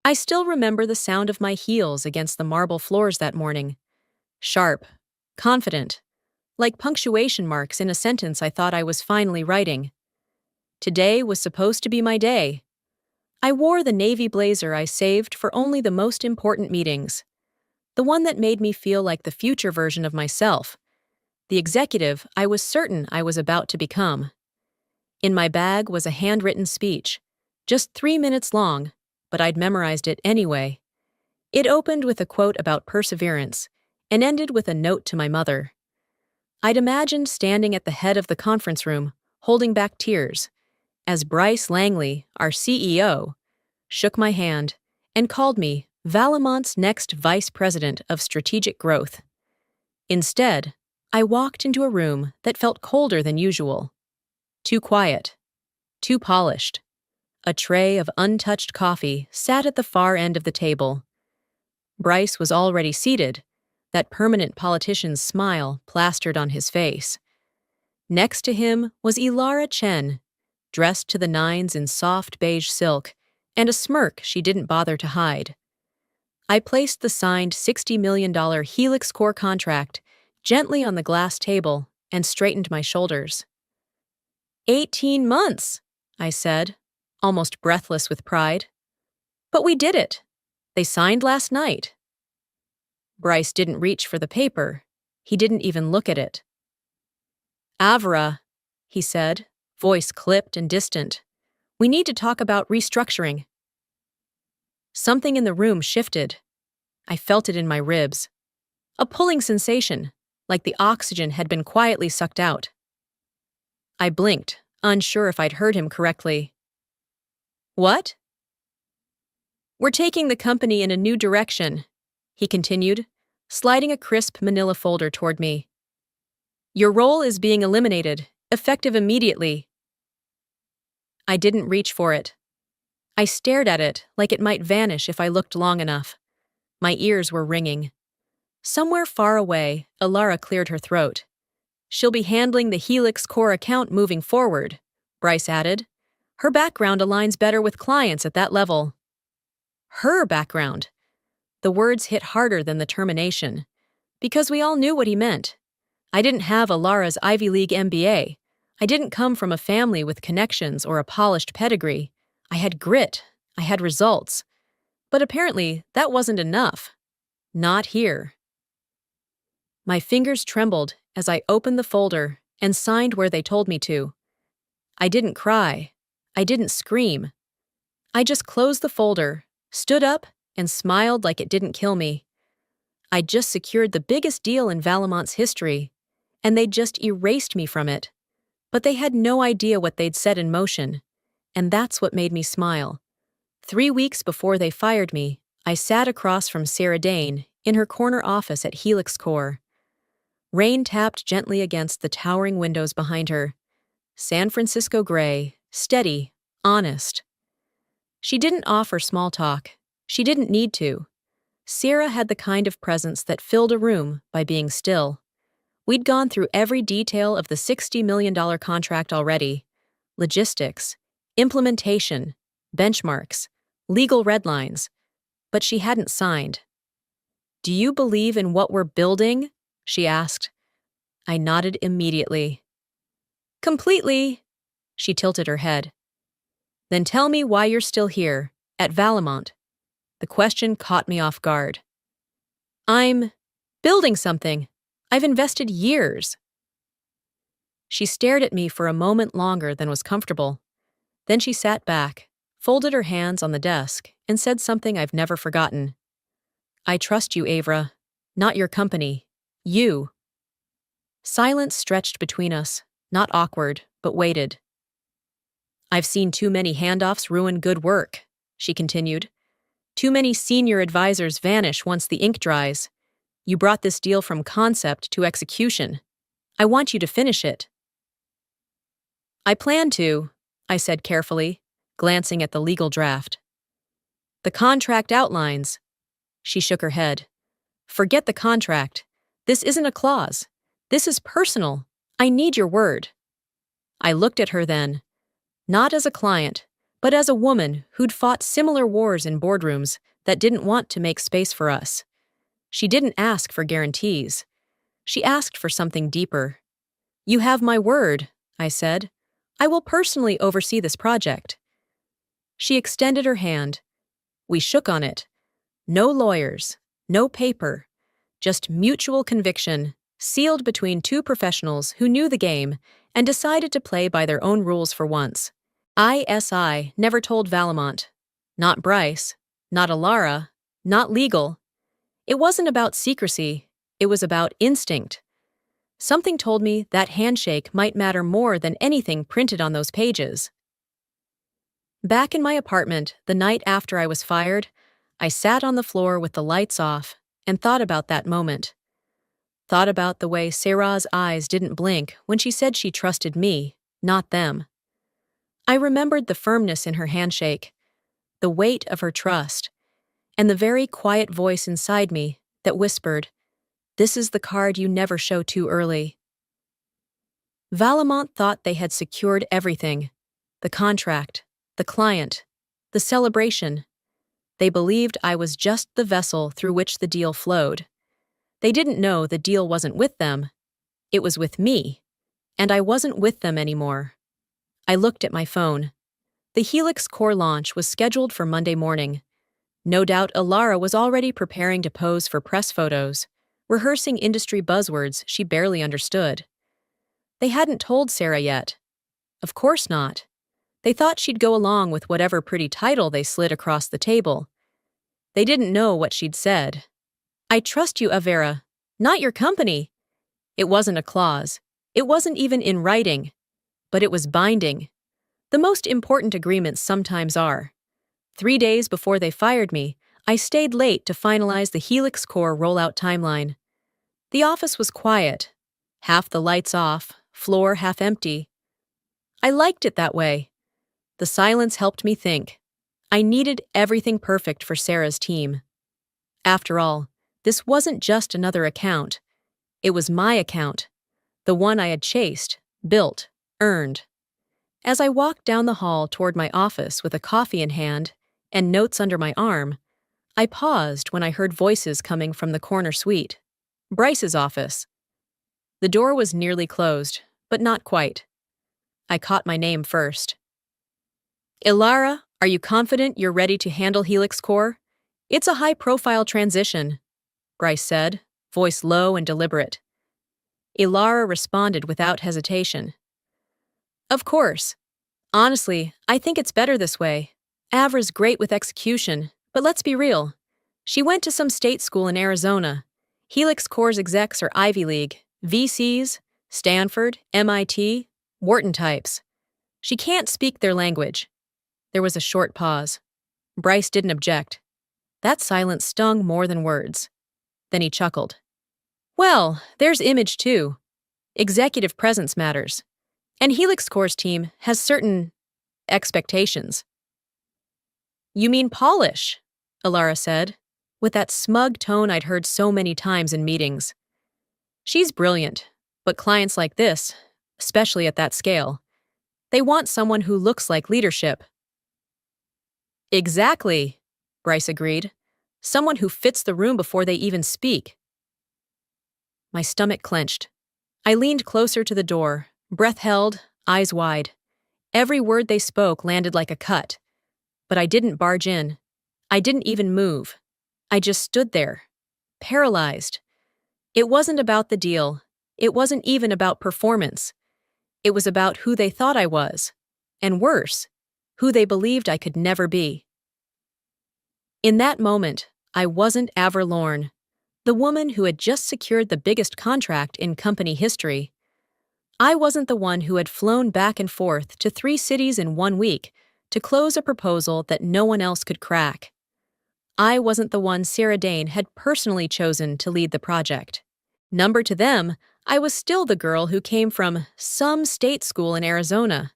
I still remember the sound of my heels against the marble floors that morning. Sharp, confident, like punctuation marks in a sentence I thought I was finally writing. Today was supposed to be my day. I wore the navy blazer I saved for only the most important meetings. The one that made me feel like the future version of myself. The executive I was certain I was about to become. In my bag was a handwritten speech, just 3 minutes long, but I'd memorized it anyway. It opened with a quote about perseverance and ended with a note to my mother. I'd imagined standing at the head of the conference room, holding back tears, as Bryce Langley, our CEO, shook my hand and called me Valamont's next Vice President of Strategic Growth. Instead, I walked into a room that felt colder than usual. Too quiet. Too polished. A tray of untouched coffee sat at the far end of the table. Bryce was already seated, that permanent politician's smile plastered on his face. Next to him was Ilara Chen, dressed to the nines in soft beige silk, and a smirk she didn't bother to hide. I placed the signed $60 million Helix Core contract gently on the glass table and straightened my shoulders. 18 months, I said, almost breathless with pride. But we did it. They signed last night. Bryce didn't reach for the paper. He didn't even look at it. Avra, he said, voice clipped and distant. We need to talk about restructuring. Something in the room shifted. I felt it in my ribs. A pulling sensation, like the oxygen had been quietly sucked out. I blinked, unsure if I'd heard him correctly. What? We're taking the company in a new direction, he continued, sliding a crisp manila folder toward me. Your role is being eliminated, effective immediately. I didn't reach for it. I stared at it like it might vanish if I looked long enough. My ears were ringing. Somewhere far away, Ilara cleared her throat. She'll be handling the Helix Core account moving forward, Bryce added. Her background aligns better with clients at that level. Her background. The words hit harder than the termination, because we all knew what he meant. I didn't have Ilara's Ivy League MBA. I didn't come from a family with connections or a polished pedigree. I had grit. I had results. But apparently, that wasn't enough. Not here. My fingers trembled as I opened the folder and signed where they told me to. I didn't cry. I didn't scream. I just closed the folder, stood up, and smiled like it didn't kill me. I'd just secured the biggest deal in Valamont's history, and they'd just erased me from it. But they had no idea what they'd set in motion, and that's what made me smile. 3 weeks before they fired me, I sat across from Sarah Dane in her corner office at Helix Core. Rain tapped gently against the towering windows behind her. San Francisco gray, steady, honest. She didn't offer small talk. She didn't need to. Sarah had the kind of presence that filled a room by being still. We'd gone through every detail of the $60 million contract already. Logistics, implementation, benchmarks, legal red lines. But she hadn't signed. Do you believe in what we're building? She asked. I nodded immediately. Completely. She tilted her head. Then tell me why you're still here, at Valamont. The question caught me off guard. I'm building something. I've invested years. She stared at me for a moment longer than was comfortable. Then she sat back, folded her hands on the desk, and said something I've never forgotten. I trust you, Avra. Not your company. You. Silence stretched between us, not awkward, but weighted. I've seen too many handoffs ruin good work, she continued. Too many senior advisors vanish once the ink dries. You brought this deal from concept to execution. I want you to finish it. I plan to, I said carefully, glancing at the legal draft. The contract outlines. She shook her head. Forget the contract. This isn't a clause. This is personal. I need your word. I looked at her then, not as a client, but as a woman who'd fought similar wars in boardrooms that didn't want to make space for us. She didn't ask for guarantees. She asked for something deeper. "You have my word," I said. "I will personally oversee this project." She extended her hand. We shook on it. No lawyers, no paper, just mutual conviction, sealed between two professionals who knew the game and decided to play by their own rules for once. ISI never told Valamont. Not Bryce, not Alara, not legal. It wasn't about secrecy, it was about instinct. Something told me that handshake might matter more than anything printed on those pages. Back in my apartment, the night after I was fired, I sat on the floor with the lights off and thought about that moment. Thought about the way Sarah's eyes didn't blink when she said she trusted me, not them. I remembered the firmness in her handshake, the weight of her trust, and the very quiet voice inside me that whispered, "This is the card you never show too early." Valamont thought they had secured everything: the contract, the client, the celebration. They believed I was just the vessel through which the deal flowed. They didn't know the deal wasn't with them. It was with me, and I wasn't with them anymore. I looked at my phone. The Helix Core launch was scheduled for Monday morning. No doubt Alara was already preparing to pose for press photos, rehearsing industry buzzwords she barely understood. They hadn't told Sarah yet. Of course not. They thought she'd go along with whatever pretty title they slid across the table. They didn't know what she'd said. "I trust you, Avera, not your company." It wasn't a clause. It wasn't even in writing. But it was binding. The most important agreements sometimes are. 3 days before they fired me, I stayed late to finalize the Helix Core rollout timeline. The office was quiet. Half the lights off, floor half empty. I liked it that way. The silence helped me think. I needed everything perfect for Sarah's team. After all, this wasn't just another account. It was my account, the one I had chased, built, earned. As I walked down the hall toward my office with a coffee in hand and notes under my arm, I paused when I heard voices coming from the corner suite. Bryce's office. The door was nearly closed, but not quite. I caught my name first. "Ilara, are you confident you're ready to handle Helix Core? It's a high-profile transition," Bryce said, voice low and deliberate. Ilara responded without hesitation. "Of course. Honestly, I think it's better this way. Avra's great with execution, but let's be real. She went to some state school in Arizona. Helix Core's execs are Ivy League, VCs, Stanford, MIT, Wharton types. She can't speak their language." There was a short pause. Bryce didn't object. That silence stung more than words. Then he chuckled. "Well, there's image too. Executive presence matters. And Helix Core's team has certain expectations." "You mean polish," Alara said, with that smug tone I'd heard so many times in meetings. "She's brilliant, but clients like this, especially at that scale, they want someone who looks like leadership." "Exactly," Bryce agreed. "Someone who fits the room before they even speak." My stomach clenched. I leaned closer to the door, breath held, eyes wide. Every word they spoke landed like a cut. But I didn't barge in. I didn't even move. I just stood there, paralyzed. It wasn't about the deal. It wasn't even about performance. It was about who they thought I was. And worse, who they believed I could never be. In that moment, I wasn't Avra Lorne, the woman who had just secured the biggest contract in company history. I wasn't the one who had flown back and forth to 3 cities in 1 week to close a proposal that no one else could crack. I wasn't the one Sarah Dane had personally chosen to lead the project. Number to them, I was still the girl who came from some state school in Arizona.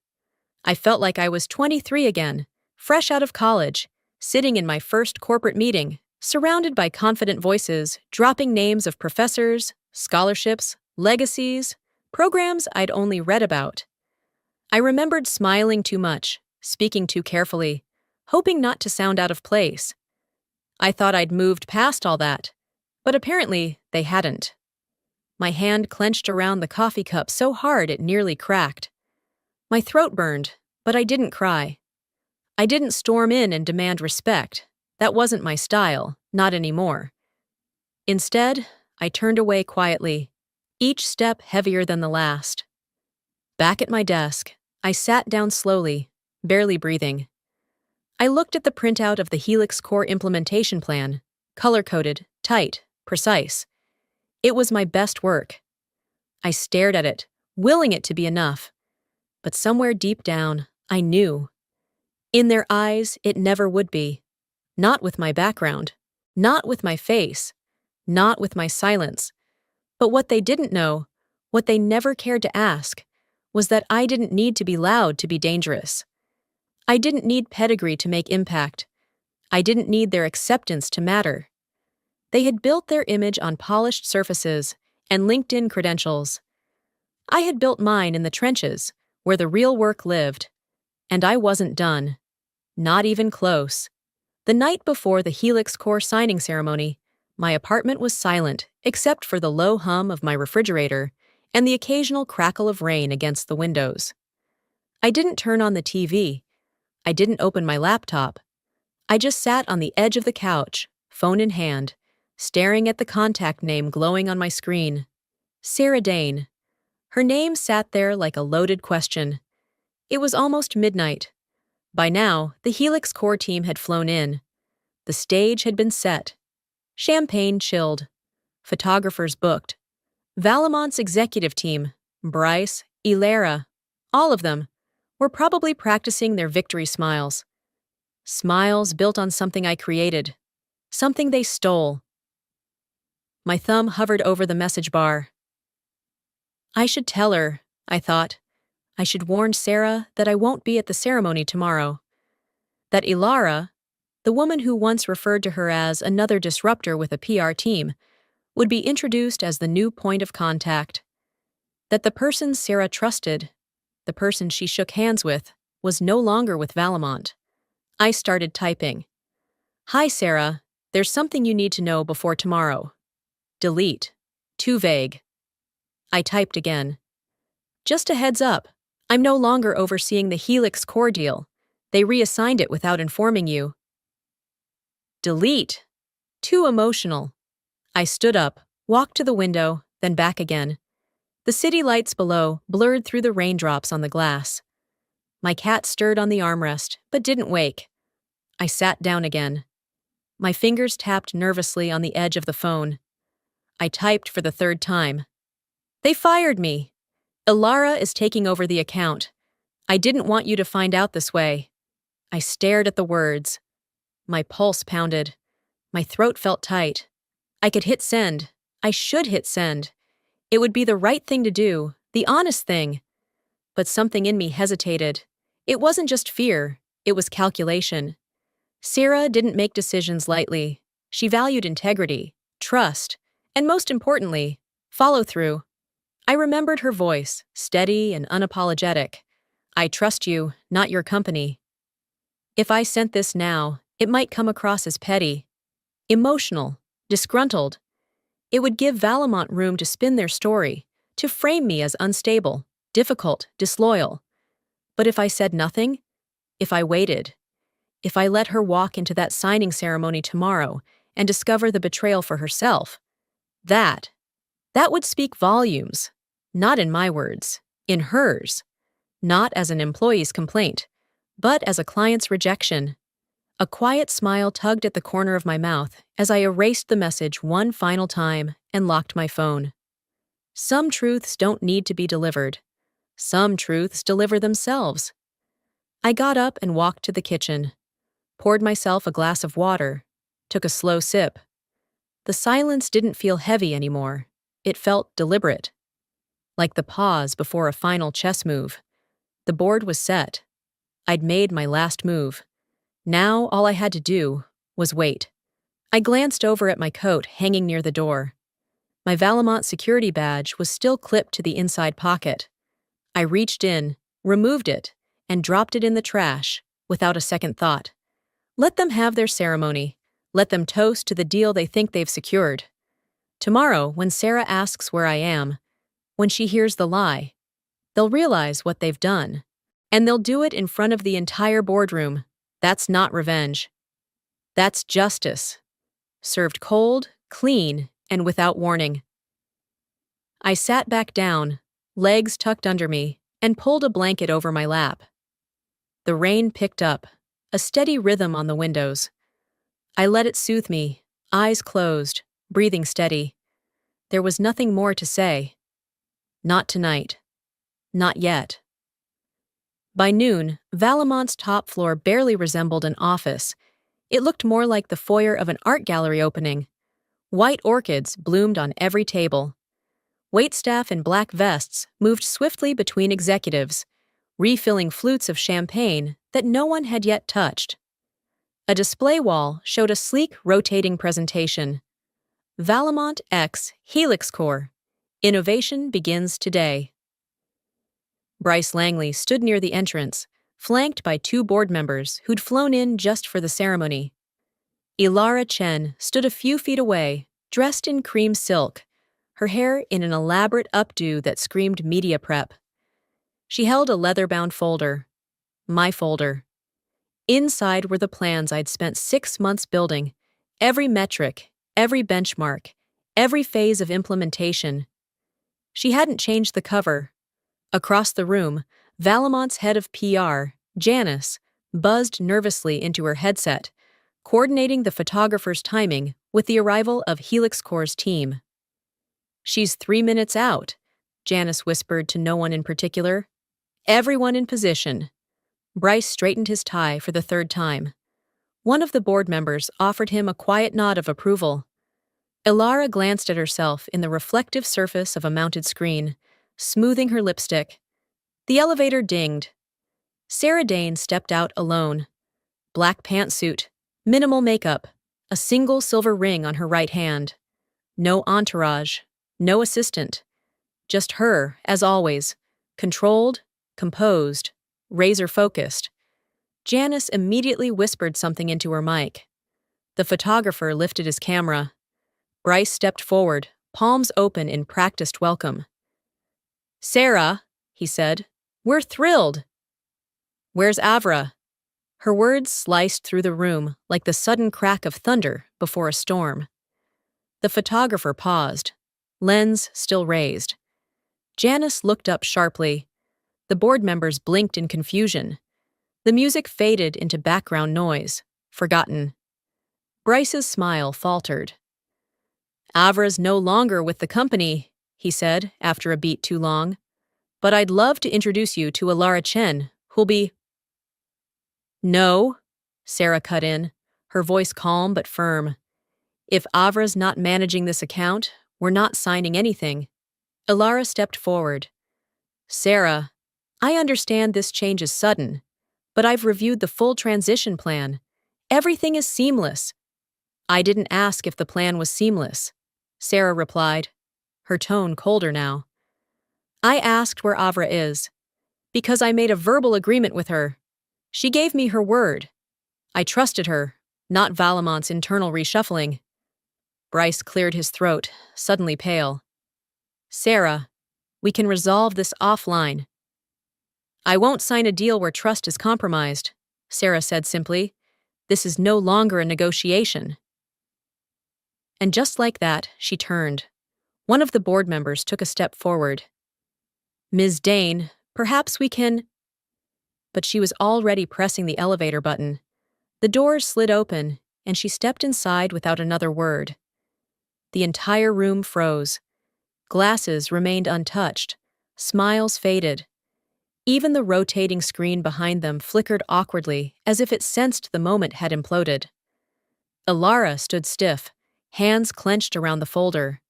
I felt like I was 23 again, fresh out of college, sitting in my first corporate meeting, surrounded by confident voices, dropping names of professors, scholarships, legacies, programs I'd only read about. I remembered smiling too much, speaking too carefully, hoping not to sound out of place. I thought I'd moved past all that, but apparently they hadn't. My hand clenched around the coffee cup so hard it nearly cracked. My throat burned, but I didn't cry. I didn't storm in and demand respect. That wasn't my style, not anymore. Instead, I turned away quietly, each step heavier than the last. Back at my desk, I sat down slowly, barely breathing. I looked at the printout of the Helix Core implementation plan, color-coded, tight, precise. It was my best work. I stared at it, willing it to be enough. But somewhere deep down, I knew. In their eyes, it never would be. Not with my background, not with my face, not with my silence. But what they didn't know, what they never cared to ask, was that I didn't need to be loud to be dangerous. I didn't need pedigree to make impact. I didn't need their acceptance to matter. They had built their image on polished surfaces and LinkedIn credentials. I had built mine in the trenches, where the real work lived. And I wasn't done. Not even close. The night before the Helix Core signing ceremony, my apartment was silent except for the low hum of my refrigerator and the occasional crackle of rain against the windows. I didn't turn on the TV. I didn't open my laptop. I just sat on the edge of the couch, phone in hand, staring at the contact name glowing on my screen. Sarah Dane. Her name sat there like a loaded question. It was almost midnight. By now, the Helix Core team had flown in. The stage had been set. Champagne chilled. Photographers booked. Valamont's executive team, Bryce, Ilera, all of them, were probably practicing their victory smiles. Smiles built on something I created. Something they stole. My thumb hovered over the message bar. I should tell her, I thought. I should warn Sarah that I won't be at the ceremony tomorrow. That Ilara, the woman who once referred to her as another disruptor with a PR team, would be introduced as the new point of contact. That the person Sarah trusted, the person she shook hands with, was no longer with Valamont. I started typing. Hi, Sarah. There's something you need to know before tomorrow. Delete. Too vague. I typed again. Just a heads up. I'm no longer overseeing the Helix Core deal. They reassigned it without informing you. Delete. Too emotional. I stood up, walked to the window, then back again. The city lights below blurred through the raindrops on the glass. My cat stirred on the armrest, but didn't wake. I sat down again. My fingers tapped nervously on the edge of the phone. I typed for the third time. They fired me. Ilara is taking over the account. I didn't want you to find out this way. I stared at the words. My pulse pounded. My throat felt tight. I could hit send. I should hit send. It would be the right thing to do, the honest thing. But something in me hesitated. It wasn't just fear, it was calculation. Sarah didn't make decisions lightly. She valued integrity, trust, and most importantly, follow-through. I remembered her voice, steady and unapologetic. I trust you, not your company. If I sent this now, it might come across as petty, emotional, disgruntled. It would give Valamont room to spin their story, to frame me as unstable, difficult, disloyal. But if I said nothing, if I waited, if I let her walk into that signing ceremony tomorrow and discover the betrayal for herself, that would speak volumes. Not in my words, in hers. Not as an employee's complaint, but as a client's rejection. A quiet smile tugged at the corner of my mouth as I erased the message one final time and locked my phone. Some truths don't need to be delivered. Some truths deliver themselves. I got up and walked to the kitchen, poured myself a glass of water, took a slow sip. The silence didn't feel heavy anymore. It felt deliberate. Like the pause before a final chess move. The board was set. I'd made my last move. Now all I had to do was wait. I glanced over at my coat hanging near the door. My Valamont security badge was still clipped to the inside pocket. I reached in, removed it, and dropped it in the trash, without a second thought. Let them have their ceremony. Let them toast to the deal they think they've secured. Tomorrow, when Sarah asks where I am, when she hears the lie, they'll realize what they've done. And they'll do it in front of the entire boardroom. That's not revenge. That's justice. Served cold, clean, and without warning. I sat back down, legs tucked under me, and pulled a blanket over my lap. The rain picked up, a steady rhythm on the windows. I let it soothe me, eyes closed, breathing steady. There was nothing more to say. Not tonight. Not yet. By noon, Valamont's top floor barely resembled an office. It looked more like the foyer of an art gallery opening. White orchids bloomed on every table. Waitstaff in black vests moved swiftly between executives, refilling flutes of champagne that no one had yet touched. A display wall showed a sleek, rotating presentation. Valamont X Helix Core. Innovation begins today. Bryce Langley stood near the entrance, flanked by two board members who'd flown in just for the ceremony. Ilara Chen stood a few feet away, dressed in cream silk, her hair in an elaborate updo that screamed media prep. She held a leather-bound folder. My folder. Inside were the plans I'd spent 6 months building, every metric, every benchmark, every phase of implementation. She hadn't changed the cover. Across the room, Valamont's head of PR, Janice, buzzed nervously into her headset, coordinating the photographer's timing with the arrival of Helix Core's team. "She's 3 minutes out," Janice whispered to no one in particular. "Everyone in position." Bryce straightened his tie for the third time. One of the board members offered him a quiet nod of approval. Ilara glanced at herself in the reflective surface of a mounted screen, smoothing her lipstick. The elevator dinged. Sarah Dane stepped out alone. Black pantsuit, minimal makeup, a single silver ring on her right hand. No entourage, no assistant. Just her, as always, controlled, composed, razor-focused. Janice immediately whispered something into her mic. The photographer lifted his camera. Bryce stepped forward, palms open in practiced welcome. "Sarah," he said, "we're thrilled." "Where's Avra?" Her words sliced through the room like the sudden crack of thunder before a storm. The photographer paused, lens still raised. Janice looked up sharply. The board members blinked in confusion. The music faded into background noise, forgotten. Bryce's smile faltered. "Avra's no longer with the company," he said after a beat too long. "But I'd love to introduce you to Ilara Chen, who'll be—" "No," Sarah cut in, her voice calm but firm. "If Avra's not managing this account, we're not signing anything." Ilara stepped forward. "Sarah, I understand this change is sudden, but I've reviewed the full transition plan. Everything is seamless." "I didn't ask if the plan was seamless," Sarah replied, her tone colder now. "I asked where Avra is, because I made a verbal agreement with her. She gave me her word. I trusted her, not Valamont's internal reshuffling." Bryce cleared his throat, suddenly pale. "Sarah, we can resolve this offline." "I won't sign a deal where trust is compromised," Sarah said simply. "This is no longer a negotiation." And just like that, she turned. One of the board members took a step forward. "Ms. Dane, perhaps we can—" But she was already pressing the elevator button. The doors slid open, and she stepped inside without another word. The entire room froze. Glasses remained untouched. Smiles faded. Even the rotating screen behind them flickered awkwardly, as if it sensed the moment had imploded. Ilara stood stiff, hands clenched around the folder.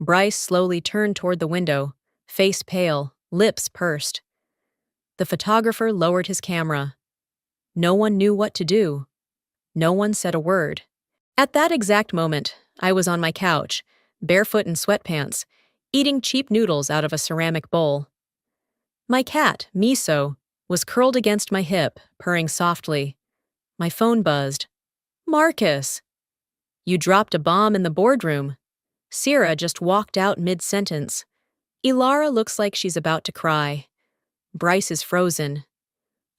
Bryce slowly turned toward the window, face pale, lips pursed. The photographer lowered his camera. No one knew what to do. No one said a word. At that exact moment, I was on my couch, barefoot in sweatpants, eating cheap noodles out of a ceramic bowl. My cat, Miso, was curled against my hip, purring softly. My phone buzzed. Marcus! You dropped a bomb in the boardroom. Sierra just walked out mid-sentence. Ilara looks like she's about to cry. Bryce is frozen.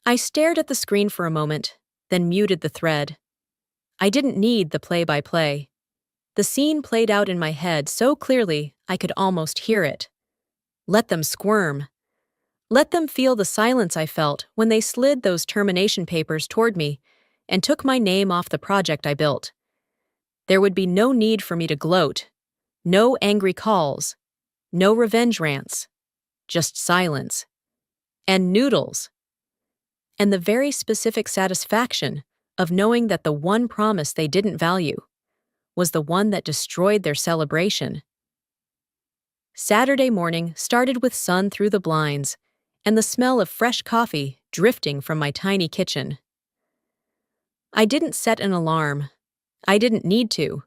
I stared at the screen for a moment, then muted the thread. I didn't need the play-by-play. The scene played out in my head so clearly I could almost hear it. Let them squirm. Let them feel the silence I felt when they slid those termination papers toward me and took my name off the project I built. There would be no need for me to gloat, no angry calls, no revenge rants, just silence. And noodles. And the very specific satisfaction of knowing that the one promise they didn't value was the one that destroyed their celebration. Saturday morning started with sun through the blinds and the smell of fresh coffee drifting from my tiny kitchen. I didn't set an alarm. I didn't need to.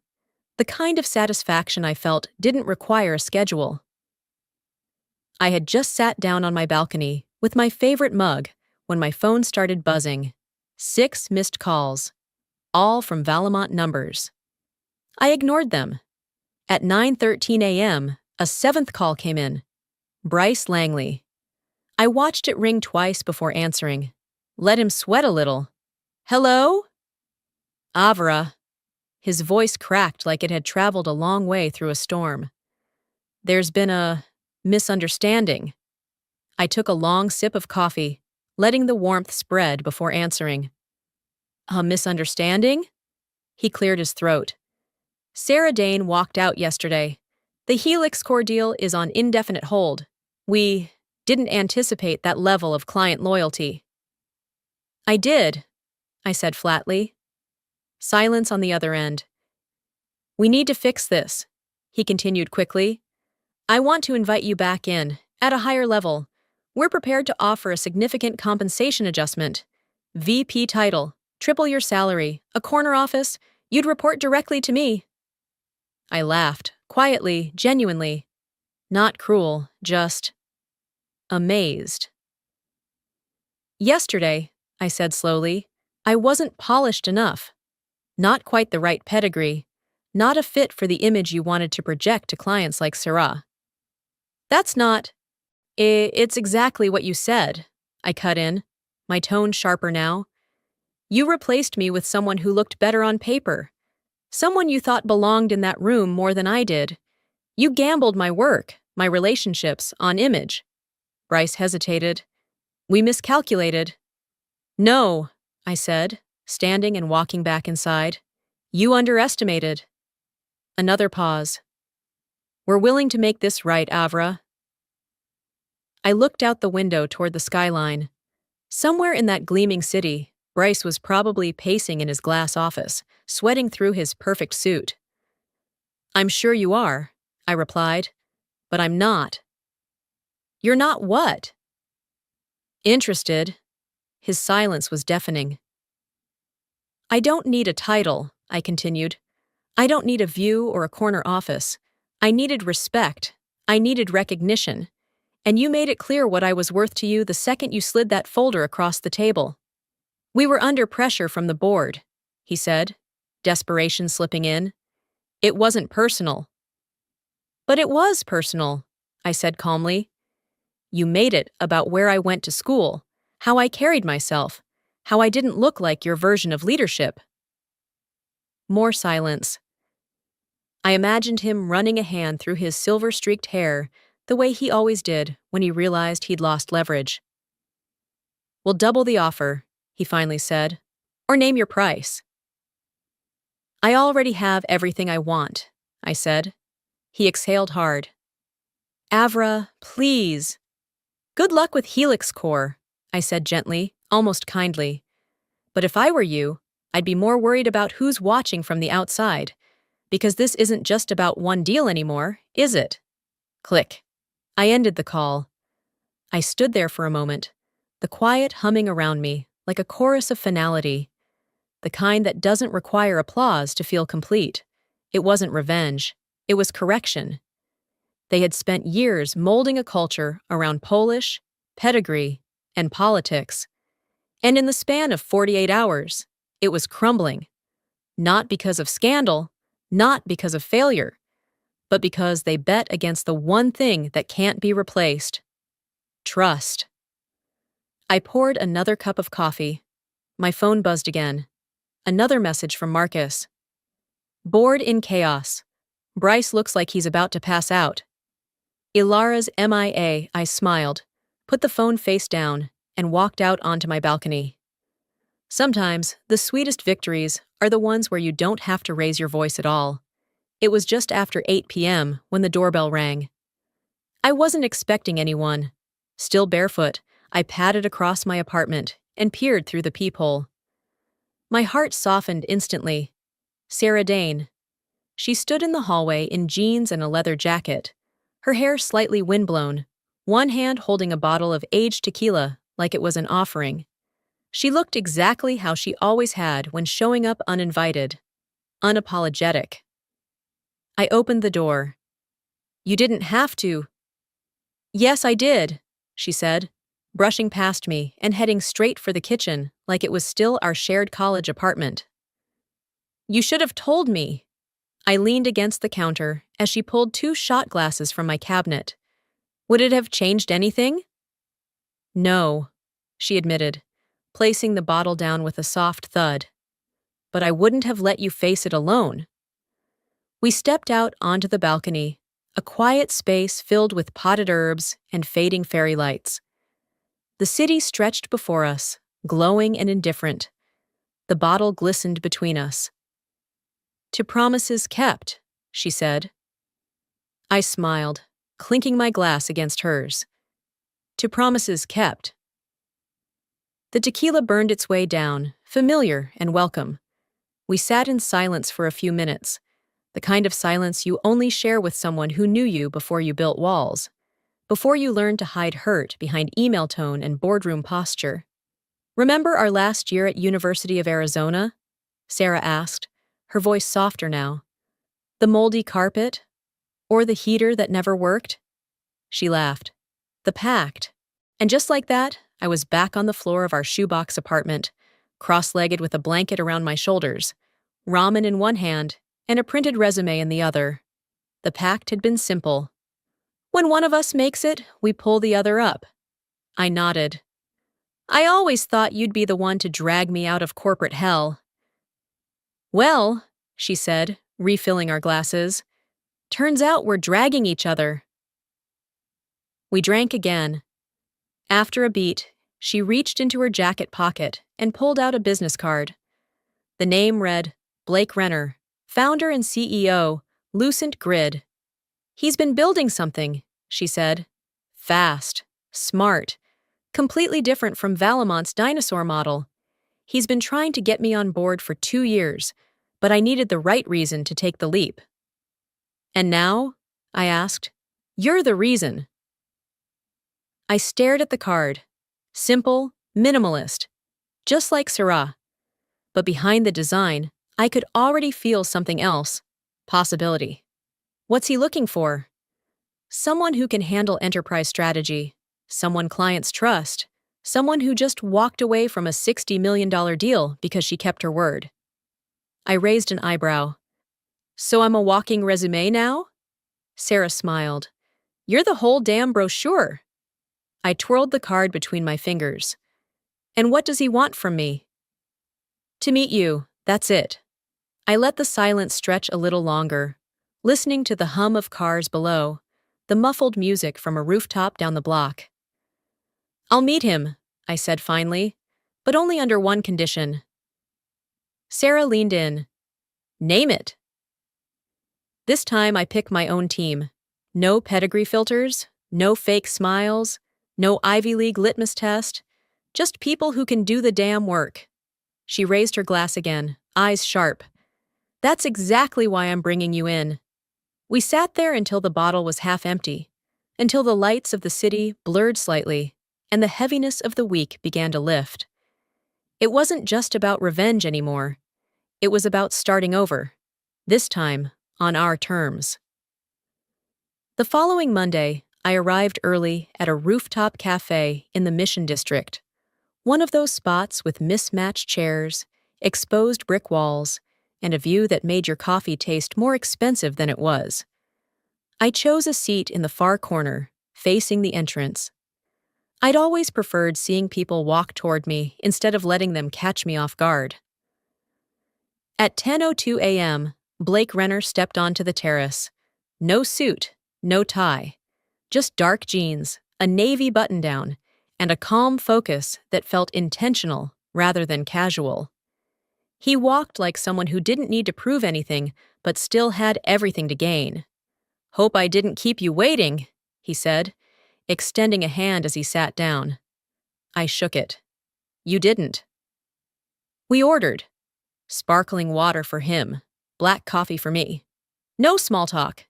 The kind of satisfaction I felt didn't require a schedule. I had just sat down on my balcony with my favorite mug when my phone started buzzing. 6 missed calls, all from Valamont numbers. I ignored them. At 9:13 a.m., a 7th call came in. Bryce Langley. I watched it ring twice before answering. Let him sweat a little. Hello? Avra. His voice cracked like it had traveled a long way through a storm. There's been a misunderstanding. I took a long sip of coffee, letting the warmth spread before answering. A misunderstanding? He cleared his throat. Sarah Dane walked out yesterday. The Helix Core deal is on indefinite hold. We didn't anticipate that level of client loyalty. I did, I said flatly. Silence on the other end. We need to fix this, he continued quickly. I want to invite you back in, at a higher level. We're prepared to offer a significant compensation adjustment. VP title, triple your salary, a corner office, you'd report directly to me. I laughed, quietly, genuinely. Not cruel, just amazed. Yesterday, I said slowly, I wasn't polished enough. Not quite the right pedigree, not a fit for the image you wanted to project to clients like Sarah. That's not. It's exactly what you said, I cut in, my tone sharper now. You replaced me with someone who looked better on paper. Someone you thought belonged in that room more than I did. You gambled my work, my relationships, on image. Bryce hesitated. We miscalculated. No, I said, standing and walking back inside. You underestimated. Another pause. We're willing to make this right, Avra. I looked out the window toward the skyline. Somewhere in that gleaming city, Bryce was probably pacing in his glass office, sweating through his perfect suit. I'm sure you are, I replied, but I'm not. You're not what? Interested. His silence was deafening. I don't need a title, I continued. I don't need a view or a corner office. I needed respect. I needed recognition. And you made it clear what I was worth to you the second you slid that folder across the table. We were under pressure from the board, he said, desperation slipping in. It wasn't personal. But it was personal, I said calmly. You made it about where I went to school, how I carried myself, how I didn't look like your version of leadership. More silence. I imagined him running a hand through his silver-streaked hair the way he always did when he realized he'd lost leverage. We'll double the offer, he finally said, or name your price. I already have everything I want, I said. He exhaled hard. Avra, please. Good luck with Helix Core, I said gently, almost kindly. But if I were you, I'd be more worried about who's watching from the outside, because this isn't just about one deal anymore, is it? Click. I ended the call. I stood there for a moment, the quiet humming around me like a chorus of finality, the kind that doesn't require applause to feel complete. It wasn't revenge. It was correction. They had spent years molding a culture around Polish, pedigree, and politics. And in the span of 48 hours, it was crumbling. Not because of scandal, not because of failure, but because they bet against the one thing that can't be replaced: trust. I poured another cup of coffee. My phone buzzed again. Another message from Marcus. Bored in chaos. Bryce looks like he's about to pass out. Ilara's MIA, I smiled, put the phone face down, and walked out onto my balcony. Sometimes, the sweetest victories are the ones where you don't have to raise your voice at all. It was just after 8 p.m. when the doorbell rang. I wasn't expecting anyone. Still barefoot, I padded across my apartment and peered through the peephole. My heart softened instantly. Sarah Dane. She stood in the hallway in jeans and a leather jacket, her hair slightly windblown, one hand holding a bottle of aged tequila like it was an offering. She looked exactly how she always had when showing up uninvited. Unapologetic. I opened the door. You didn't have to. Yes, I did, she said, brushing past me and heading straight for the kitchen like it was still our shared college apartment. You should have told me. I leaned against the counter as she pulled 2 shot glasses from my cabinet. Would it have changed anything? No, she admitted, placing the bottle down with a soft thud. But I wouldn't have let you face it alone. We stepped out onto the balcony, a quiet space filled with potted herbs and fading fairy lights. The city stretched before us, glowing and indifferent. The bottle glistened between us. To promises kept, she said. I smiled, clinking my glass against hers. To promises kept. The tequila burned its way down, familiar and welcome. We sat in silence for a few minutes, the kind of silence you only share with someone who knew you before you built walls, before you learned to hide hurt behind email tone and boardroom posture. Remember our last year at University of Arizona? Sarah asked, her voice softer now. The moldy carpet? Or the heater that never worked? She laughed. The pact. And just like that, I was back on the floor of our shoebox apartment, cross-legged with a blanket around my shoulders, ramen in one hand and a printed resume in the other. The pact had been simple. When one of us makes it, we pull the other up. I nodded. I always thought you'd be the one to drag me out of corporate hell. Well, she said, refilling our glasses, turns out we're dragging each other. We drank again. After a beat, she reached into her jacket pocket and pulled out a business card. The name read, Blake Renner, founder and CEO, Lucent Grid. He's been building something, she said. Fast, smart, completely different from Valamont's dinosaur model. He's been trying to get me on board for 2 years, but I needed the right reason to take the leap. And now, I asked, you're the reason. I stared at the card. Simple, minimalist, just like Sarah. But behind the design, I could already feel something else. Possibility. What's he looking for? Someone who can handle enterprise strategy, someone clients trust, someone who just walked away from a $60 million deal because she kept her word. I raised an eyebrow. So I'm a walking resume now? Sarah smiled. You're the whole damn brochure. I twirled the card between my fingers. And what does he want from me? To meet you, that's it. I let the silence stretch a little longer, listening to the hum of cars below, the muffled music from a rooftop down the block. I'll meet him, I said finally, but only under one condition. Sarah leaned in. Name it. This time I pick my own team. No pedigree filters, no fake smiles, no Ivy League litmus test, just people who can do the damn work. She raised her glass again, eyes sharp. That's exactly why I'm bringing you in. We sat there until the bottle was half empty, until the lights of the city blurred slightly, and the heaviness of the week began to lift. It wasn't just about revenge anymore. It was about starting over, this time on our terms. The following Monday, I arrived early at a rooftop cafe in the Mission District, one of those spots with mismatched chairs, exposed brick walls, and a view that made your coffee taste more expensive than it was. I chose a seat in the far corner, facing the entrance. I'd always preferred seeing people walk toward me instead of letting them catch me off guard. At 10:02 a.m., Blake Renner stepped onto the terrace. No suit, no tie, just dark jeans, a navy button-down, and a calm focus that felt intentional rather than casual. He walked like someone who didn't need to prove anything but still had everything to gain. "Hope I didn't keep you waiting," he said, extending a hand as he sat down. I shook it. "You didn't." We ordered. Sparkling water for him, black coffee for me. No small talk.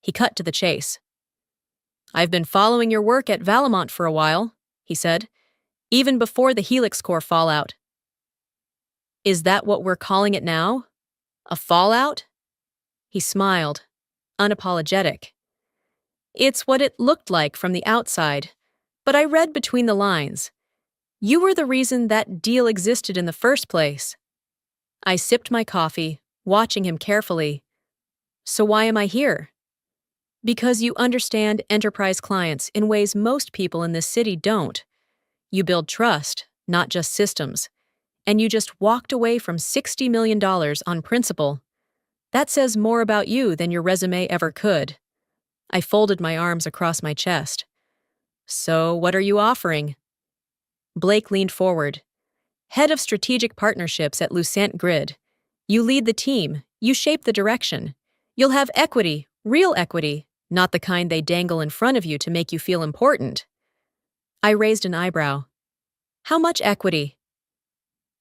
He cut to the chase. "I've been following your work at Valamont for a while," he said, "even before the Helix Core fallout." "Is that what we're calling it now? A fallout?" He smiled, unapologetic. "It's what it looked like from the outside, but I read between the lines. You were the reason that deal existed in the first place." I sipped my coffee, watching him carefully. "So why am I here?" "Because you understand enterprise clients in ways most people in this city don't. You build trust, not just systems. And you just walked away from $60 million on principle. That says more about you than your resume ever could." I folded my arms across my chest. "So what are you offering?" Blake leaned forward. "Head of Strategic Partnerships at Lucent Grid. You lead the team, you shape the direction. You'll have equity, real equity, not the kind they dangle in front of you to make you feel important." I raised an eyebrow. "How much equity?"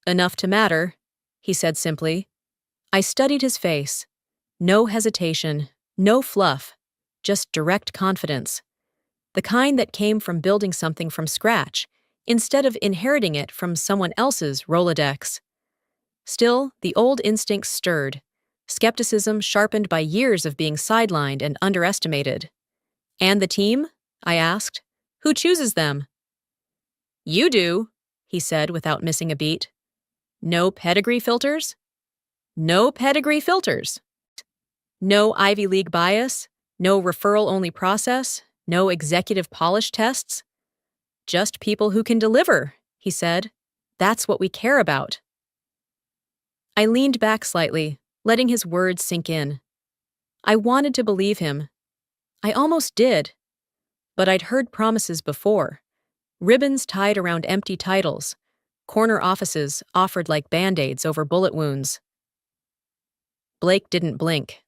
"Enough to matter," he said simply. I studied his face. No hesitation, no fluff, just direct confidence. The kind that came from building something from scratch, instead of inheriting it from someone else's Rolodex. Still, the old instincts stirred, skepticism sharpened by years of being sidelined and underestimated. "And the team?" I asked. "Who chooses them?" "You do," he said without missing a beat. "No pedigree filters?" "No pedigree filters." "No Ivy League bias? No referral-only process? No executive polish tests?" "Just people who can deliver," he said. "That's what we care about." I leaned back slightly, letting his words sink in. I wanted to believe him. I almost did. But I'd heard promises before. Ribbons tied around empty titles. Corner offices offered like Band-Aids over bullet wounds. Blake didn't blink.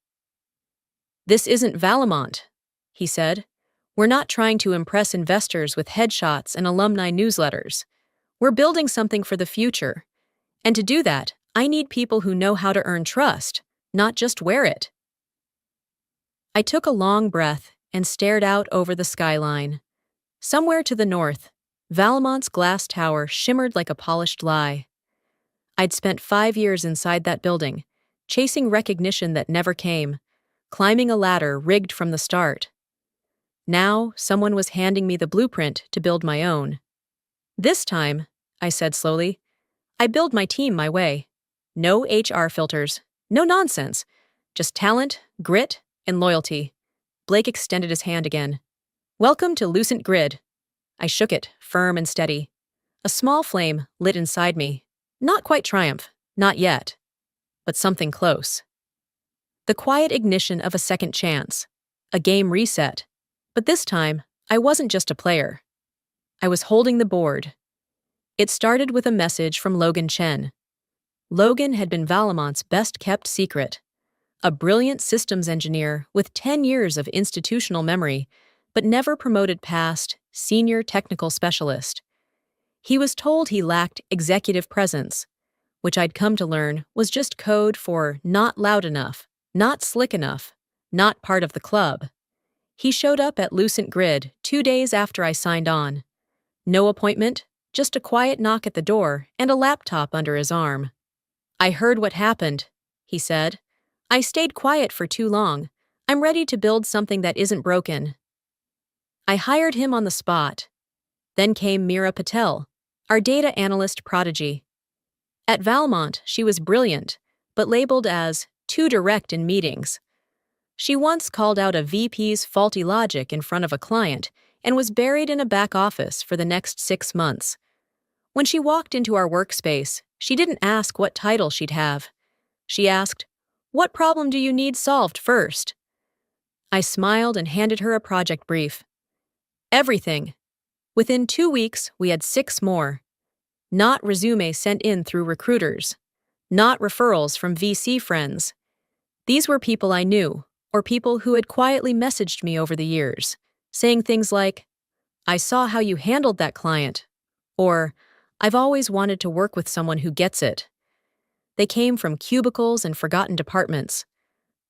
"This isn't Valamont," he said. "We're not trying to impress investors with headshots and alumni newsletters. We're building something for the future. And to do that, I need people who know how to earn trust, not just wear it." I took a long breath and stared out over the skyline. Somewhere to the north, Valamont's glass tower shimmered like a polished lie. I'd spent 5 years inside that building, chasing recognition that never came, climbing a ladder rigged from the start. Now, someone was handing me the blueprint to build my own. "This time," I said slowly, "I build my team my way. No HR filters, no nonsense, just talent, grit, and loyalty." Blake extended his hand again. "Welcome to Lucent Grid." I shook it, firm and steady. A small flame lit inside me. Not quite triumph, not yet, but something close. The quiet ignition of a second chance, a game reset. But this time, I wasn't just a player. I was holding the board. It started with a message from Logan Chen. Logan had been Valamont's best-kept secret. A brilliant systems engineer with 10 years of institutional memory, but never promoted past senior technical specialist. He was told he lacked executive presence, which I'd come to learn was just code for not loud enough, not slick enough, not part of the club. He showed up at Lucent Grid 2 days after I signed on. No appointment, just a quiet knock at the door and a laptop under his arm. "I heard what happened," he said. "I stayed quiet for too long. I'm ready to build something that isn't broken." I hired him on the spot. Then came Meera Patel, our data analyst prodigy. At Valmont, she was brilliant, but labeled as too direct in meetings. She once called out a VP's faulty logic in front of a client and was buried in a back office for the next 6 months. When she walked into our workspace, she didn't ask what title she'd have. She asked, "What problem do you need solved first?" I smiled and handed her a project brief. Everything. Within 2 weeks, we had 6 more. Not resumes sent in through recruiters. Not referrals from VC friends. These were people I knew, or people who had quietly messaged me over the years, saying things like, "I saw how you handled that client," or "I've always wanted to work with someone who gets it." They came from cubicles and forgotten departments,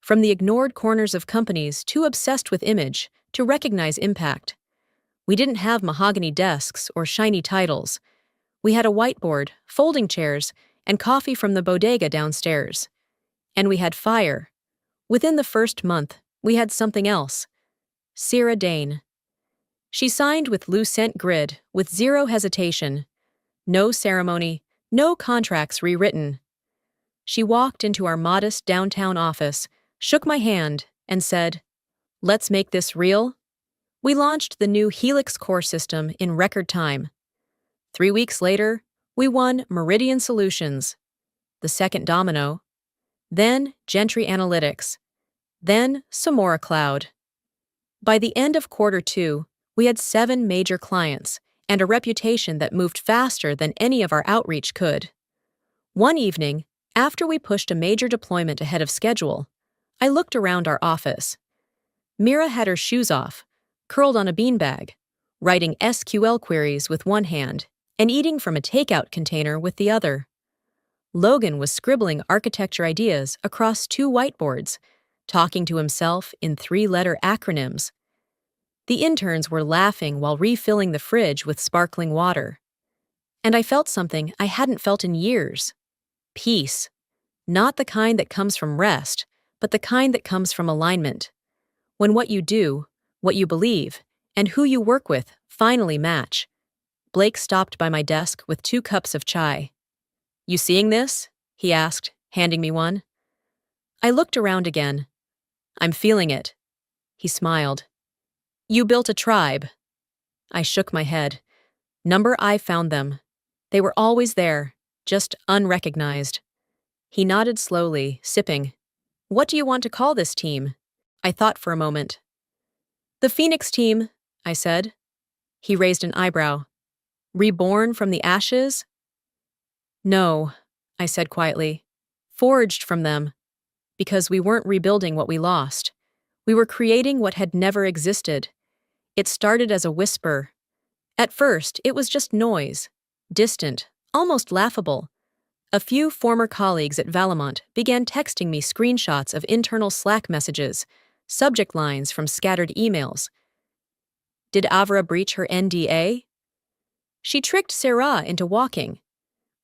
from the ignored corners of companies too obsessed with image to recognize impact. We didn't have mahogany desks or shiny titles. We had a whiteboard, folding chairs, and coffee from the bodega downstairs. And we had fire. Within the first month, we had something else. Sarah Dane. She signed with Lucent Grid with zero hesitation. No ceremony, no contracts rewritten. She walked into our modest downtown office, shook my hand, and said, "Let's make this real." We launched the new Helix core system in record time. 3 weeks later, we won Meridian Solutions, the second domino, then Gentry Analytics, then Samora Cloud. By the end of Q2, we had 7 major clients and a reputation that moved faster than any of our outreach could. One evening, after we pushed a major deployment ahead of schedule, I looked around our office. Meera had her shoes off, curled on a beanbag, writing SQL queries with one hand and eating from a takeout container with the other. Logan was scribbling architecture ideas across 2 whiteboards, talking to himself in 3-letter acronyms. The interns were laughing while refilling the fridge with sparkling water. And I felt something I hadn't felt in years. Peace. Not the kind that comes from rest, but the kind that comes from alignment. When what you do, what you believe, and who you work with finally match. Blake stopped by my desk with 2 cups of chai. "You seeing this?" he asked, handing me one. I looked around again. "I'm feeling it." He smiled. "You built a tribe." I shook my head. I found them. They were always there, just unrecognized. He nodded slowly, sipping. "What do you want to call this team?" I thought for a moment. "The Phoenix team," I said. He raised an eyebrow. "Reborn from the ashes?" "No," I said quietly. "Forged from them. Because we weren't rebuilding what we lost. We were creating what had never existed. It started as a whisper. At first, it was just noise. Distant, almost laughable. A few former colleagues at Valmont began texting me screenshots of internal Slack messages, subject lines from scattered emails. Did Avra breach her NDA? She tricked Sarah into walking.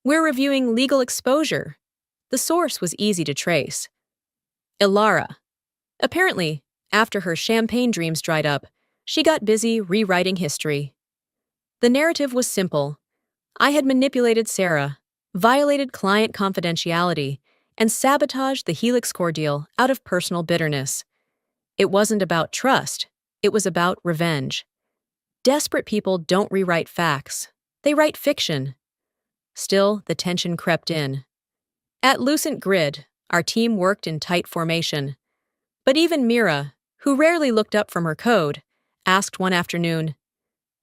We're reviewing legal exposure. The source was easy to trace. Ilara. Apparently, after her champagne dreams dried up, she got busy rewriting history. The narrative was simple. I had manipulated Sarah, violated client confidentiality, and sabotaged the Helix core deal out of personal bitterness. It wasn't about trust. It was about revenge. Desperate people don't rewrite facts. They write fiction. Still, the tension crept in. At Lucent Grid, our team worked in tight formation. But even Meera, who rarely looked up from her code, asked one afternoon,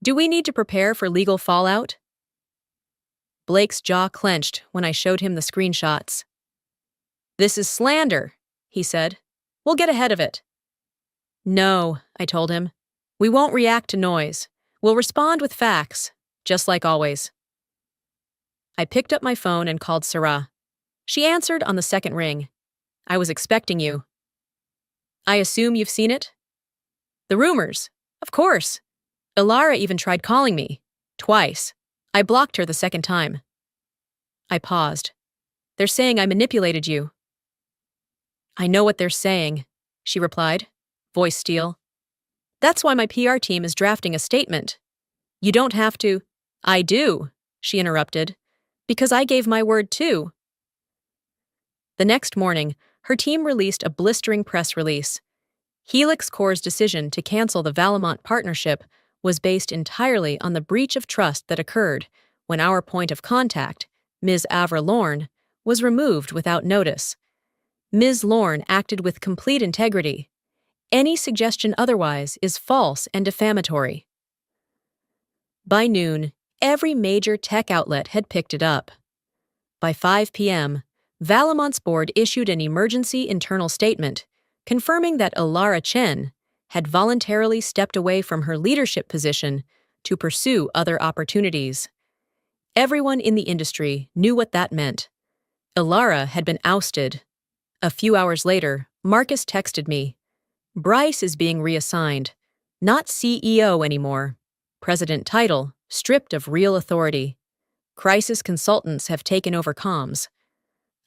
"Do we need to prepare for legal fallout?" Blake's jaw clenched when I showed him the screenshots. "This is slander," he said. "We'll get ahead of it." "No," I told him. "We won't react to noise. We'll respond with facts, just like always." I picked up my phone and called Sarah. She answered on the second ring. "I was expecting you." "I assume you've seen it?" "The rumors. Of course. Ilara even tried calling me. Twice. I blocked her the second time." I paused. "They're saying I manipulated you." "I know what they're saying," she replied, voice steel. That's why my PR team is drafting a statement. You don't have to. I do, she interrupted. Because I gave my word too. The next morning, her team released a blistering press release. Helix Corps' decision to cancel the Valamont partnership was based entirely on the breach of trust that occurred when our point of contact, Ms. Avra Lorne, was removed without notice. Ms. Lorne acted with complete integrity. Any suggestion otherwise is false and defamatory. By noon, every major tech outlet had picked it up. By 5 p.m., Valamont's board issued an emergency internal statement confirming that Ilara Chen had voluntarily stepped away from her leadership position to pursue other opportunities. Everyone in the industry knew what that meant. Ilara had been ousted. A few hours later, Marcus texted me. Bryce is being reassigned. Not CEO anymore. President title, stripped of real authority. Crisis consultants have taken over comms.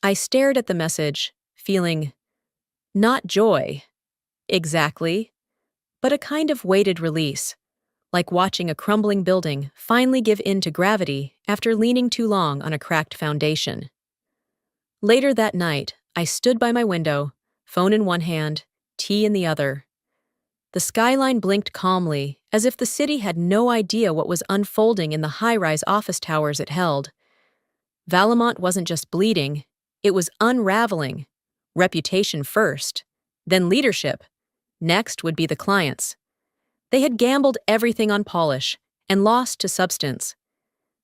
I stared at the message, feeling not joy, exactly, but a kind of weighted release, like watching a crumbling building finally give in to gravity after leaning too long on a cracked foundation. Later that night, I stood by my window, phone in one hand, tea in the other. The skyline blinked calmly, as if the city had no idea what was unfolding in the high-rise office towers it held. Valamont wasn't just bleeding, it was unraveling. Reputation first, then leadership. Next would be the clients. They had gambled everything on polish and lost to substance.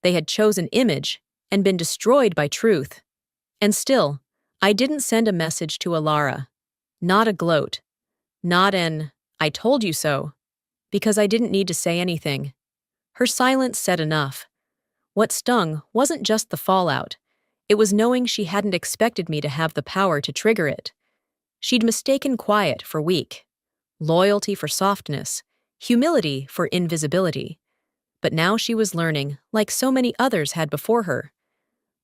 They had chosen image and been destroyed by truth. And still, I didn't send a message to Ilara. Not a gloat. Not an, I told you so. Because I didn't need to say anything. Her silence said enough. What stung wasn't just the fallout. It was knowing she hadn't expected me to have the power to trigger it. She'd mistaken quiet for weak, loyalty for softness, humility for invisibility. But now she was learning, like so many others had before her.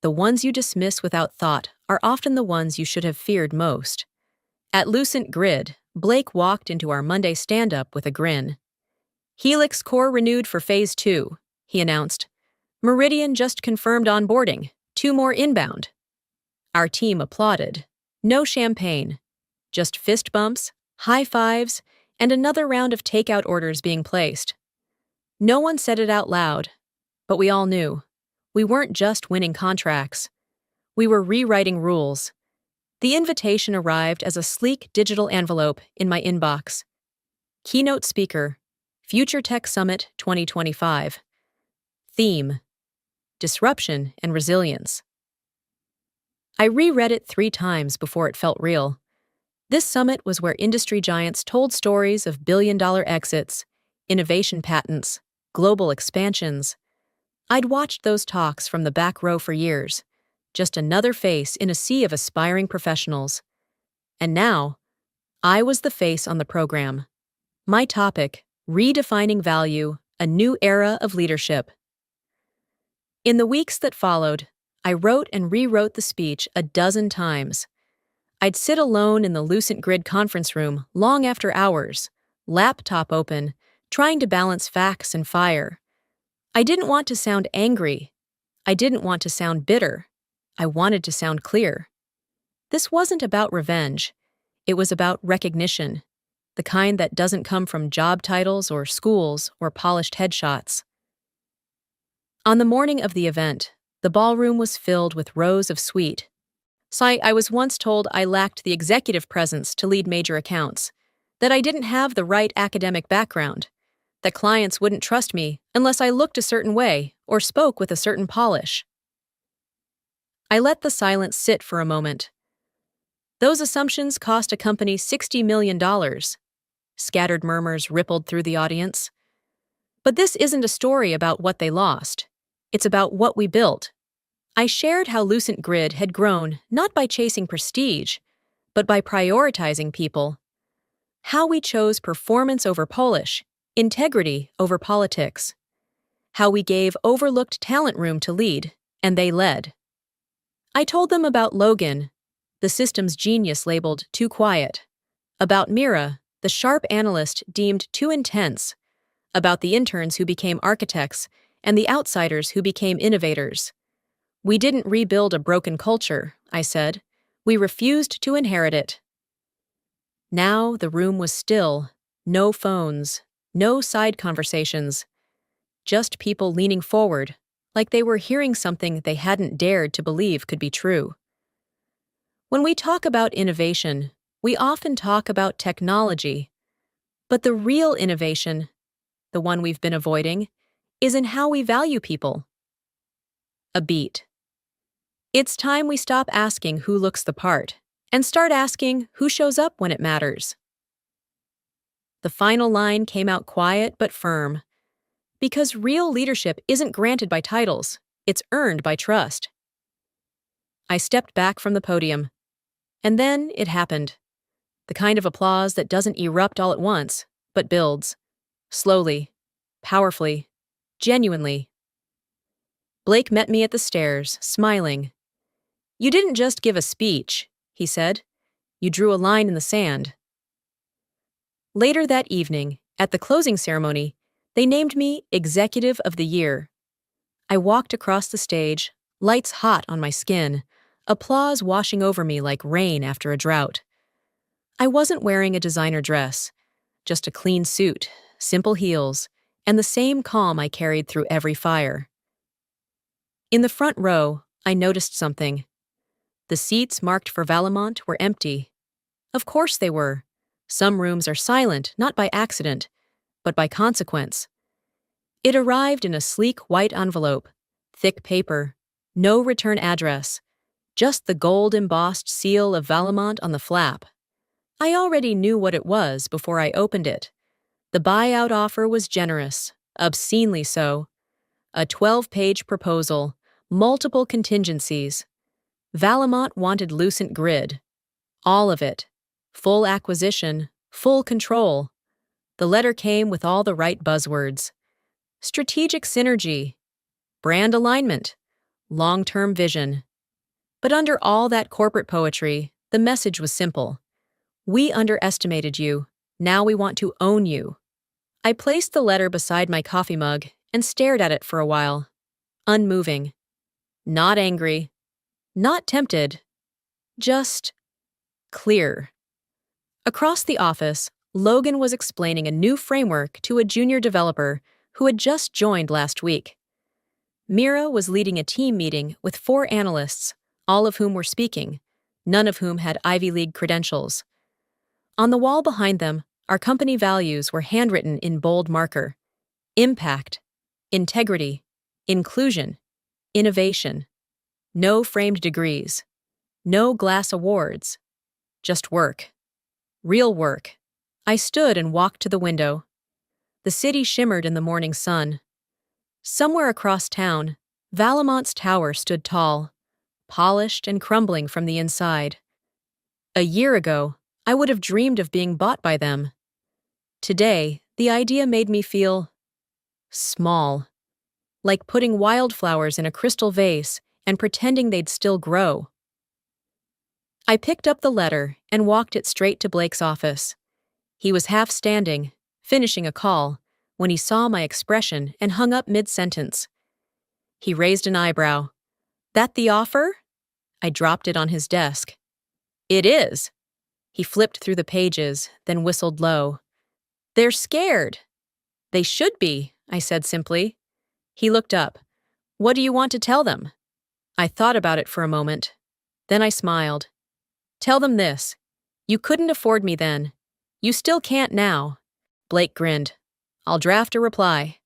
The ones you dismiss without thought are often the ones you should have feared most. At Lucent Grid, Blake walked into our Monday stand-up with a grin. Helix Corps renewed for Phase 2, he announced. Meridian just confirmed onboarding, 2 more inbound. Our team applauded. No champagne. Just fist bumps, high fives, and another round of takeout orders being placed. No one said it out loud, but we all knew. We weren't just winning contracts. We were rewriting rules. The invitation arrived as a sleek digital envelope in my inbox. Keynote speaker, Future Tech Summit 2025. Theme, Disruption and Resilience. I reread it 3 times before it felt real. This summit was where industry giants told stories of billion-dollar exits, innovation patents, global expansions. I'd watched those talks from the back row for years, just another face in a sea of aspiring professionals. And now, I was the face on the program. My topic, Redefining Value, a New Era of Leadership. In the weeks that followed, I wrote and rewrote the speech a dozen times. I'd sit alone in the Lucent Grid conference room long after hours, laptop open, trying to balance facts and fire. I didn't want to sound angry. I didn't want to sound bitter. I wanted to sound clear. This wasn't about revenge. It was about recognition, the kind that doesn't come from job titles or schools or polished headshots. On the morning of the event, the ballroom was filled with rows of suite. I was once told I lacked the executive presence to lead major accounts, that I didn't have the right academic background, that clients wouldn't trust me unless I looked a certain way or spoke with a certain polish. I let the silence sit for a moment. Those assumptions cost a company $60 million. Scattered murmurs rippled through the audience. But this isn't a story about what they lost. It's about what we built. I shared how Lucent Grid had grown not by chasing prestige, but by prioritizing people. How we chose performance over polish, integrity over politics. How we gave overlooked talent room to lead, and they led. I told them about Logan, the systems genius labeled too quiet. About Mira, the sharp analyst deemed too intense, about the interns who became architects and the outsiders who became innovators. We didn't rebuild a broken culture, I said. We refused to inherit it. Now the room was still, no phones, no side conversations, just people leaning forward, like they were hearing something they hadn't dared to believe could be true. When we talk about innovation, we often talk about technology, but the real innovation, the one we've been avoiding, is in how we value people. A beat. It's time we stop asking who looks the part and start asking who shows up when it matters. The final line came out quiet but firm, because real leadership isn't granted by titles, it's earned by trust. I stepped back from the podium, and then it happened. The kind of applause that doesn't erupt all at once, but builds. Slowly, powerfully, genuinely. Blake met me at the stairs, smiling. "You didn't just give a speech," he said. "You drew a line in the sand." Later that evening, at the closing ceremony, they named me Executive of the Year. I walked across the stage, lights hot on my skin, applause washing over me like rain after a drought. I wasn't wearing a designer dress, just a clean suit, simple heels, and the same calm I carried through every fire. In the front row, I noticed something. The seats marked for Valemont were empty. Of course they were. Some rooms are silent, not by accident, but by consequence. It arrived in a sleek white envelope, thick paper, no return address, just the gold-embossed seal of Valemont on the flap. I already knew what it was before I opened it. The buyout offer was generous, obscenely so. A 12-page proposal, multiple contingencies. Valemont wanted Lucent Grid. All of it. Full acquisition, full control. The letter came with all the right buzzwords. Strategic synergy, brand alignment, long-term vision. But under all that corporate poetry, the message was simple. We underestimated you. Now we want to own you. I placed the letter beside my coffee mug and stared at it for a while, unmoving. Not angry, not tempted, just clear. Across the office, Logan was explaining a new framework to a junior developer who had just joined last week. Mira was leading a team meeting with 4 analysts, all of whom were speaking, none of whom had Ivy League credentials. On the wall behind them, our company values were handwritten in bold marker. Impact, integrity, inclusion, innovation. No framed degrees, no glass awards, just work. Real work. I stood and walked to the window. The city shimmered in the morning sun. Somewhere across town, Valamont's tower stood tall, polished and crumbling from the inside. A year ago, I would have dreamed of being bought by them. Today, the idea made me feel small, like putting wildflowers in a crystal vase and pretending they'd still grow. I picked up the letter and walked it straight to Blake's office. He was half standing, finishing a call, when he saw my expression and hung up mid-sentence. He raised an eyebrow. "That the offer?" I dropped it on his desk. "It is." He flipped through the pages, then whistled low. "They're scared." "They should be," I said simply. He looked up. "What do you want to tell them?" I thought about it for a moment. Then I smiled. "Tell them this. You couldn't afford me then. You still can't now." Blake grinned. "I'll draft a reply."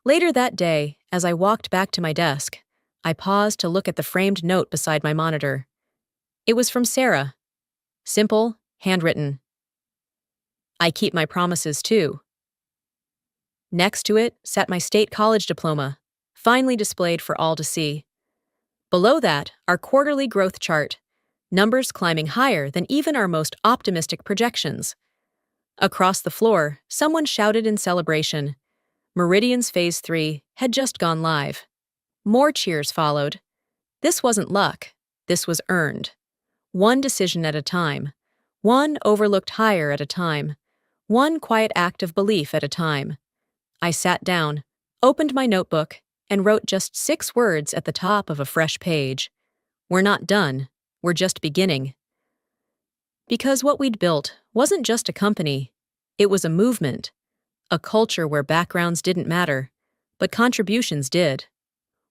Later that day, as I walked back to my desk, I paused to look at the framed note beside my monitor. It was from Sarah. Simple, handwritten. "I keep my promises too." Next to it sat my state college diploma, finely displayed for all to see. Below that, our quarterly growth chart, numbers climbing higher than even our most optimistic projections. Across the floor, someone shouted in celebration. Meridian's Phase 3 had just gone live. More cheers followed. This wasn't luck. This was earned. One decision at a time. One overlooked hire at a time. One quiet act of belief at a time. I sat down, opened my notebook, and wrote just 6 words at the top of a fresh page. We're not done. We're just beginning. Because what we'd built wasn't just a company. It was a movement. A culture where backgrounds didn't matter, but contributions did.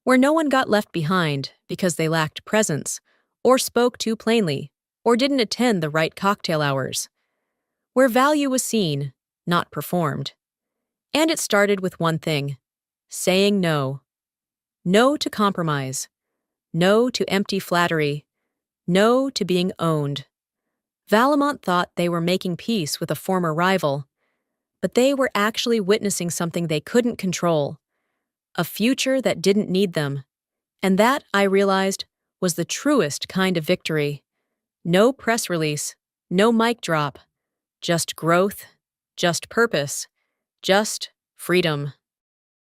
Where no one got left behind because they lacked presence, or spoke too plainly, or didn't attend the right cocktail hours. Where value was seen, not performed. And it started with one thing: saying no. No to compromise. No to empty flattery. No to being owned. Valamont thought they were making peace with a former rival, but they were actually witnessing something they couldn't control. A future that didn't need them. And that, I realized, was the truest kind of victory. No press release, no mic drop. Just growth, just purpose, just freedom.